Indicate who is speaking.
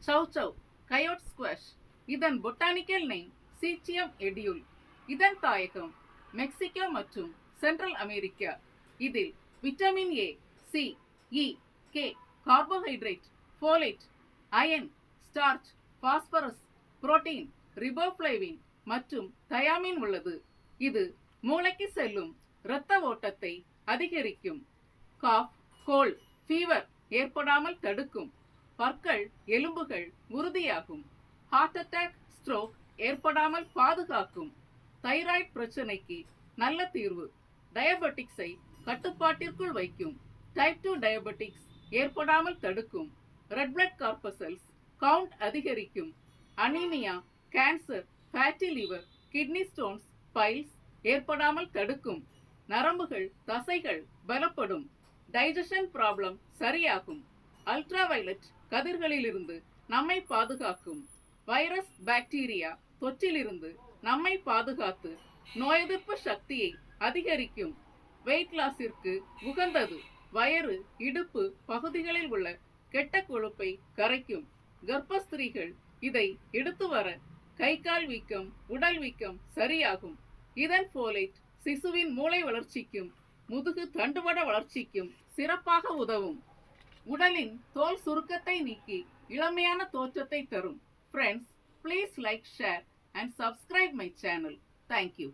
Speaker 1: சௌசௌ, chayote squash. இதன் botanical name Sechium edule. இதன் தாயகம் மெக்சிகோ மற்றும் சென்ட்ரல் அமெரிக்கா. இதில் vitamin A, C, E, K, carbohydrate, folate, iron, starch, phosphorus, protein, riboflavin மற்றும் thiamine உள்ளது. இது மூளைக்கு செல்லும் இரத்த ஓட்டத்தை அதிகரிக்கும். காஃப், கோல்ட், ஃபீவர் ஏற்படாமல் தடுக்கும். பற்கள், எலும்புகள் உறுதியாகும். ஹார்ட் அட்டாக், ஸ்ட்ரோக் ஏற்படாமல் பாதுகாக்கும். தைராய்டு பிரச்சனைக்கு நல்ல தீர்வு. டயபெட்டிக்ஸை கட்டுப்பாட்டிற்குள் வைக்கும். டைப் 2 டயபெட்டிக்ஸ் ஏற்படாமல் தடுக்கும். ரெட் பிளட் கார்பசல்ஸ் கவுண்ட் அதிகரிக்கும். Anaemia, cancer, fatty liver, kidney stones, piles ஏற்படாமல் தடுக்கும். நரம்புகள், தசைகள் பலப்படும். டைஜஷன் ப்ராப்ளம் சரியாகும். அல்ட்ரா வயலட் கதிர்களிலிருந்து நம்மை பாதுகாக்கும். வைரஸ், பாக்டீரியா தொற்றிலிருந்து நம்மை பாதுகாத்து நோய் எதிர்ப்பு சக்தியை அதிகரிக்கும். வெயிட் லாஸிற்கு உகந்தது. வயிறு, இடுப்பு பகுதிகளில் உள்ள கெட்ட கொழுப்பை கரைக்கும். கர்ப்பஸ்திரீகள் இதை எடுத்து வர கை கால் வீக்கம், உடல் வீக்கம் சரியாகும். இதன் ஃபோலேட் சிசுவின் மூளை வளர்ச்சிக்கும் முதுகு தண்டுவட வளர்ச்சிக்கும் சிறப்பாக உதவும். உடலின் தோல் சுருக்கத்தை நீக்கி இளமையான தோற்றத்தை தரும். Friends, please like, share and subscribe my channel. Thank you.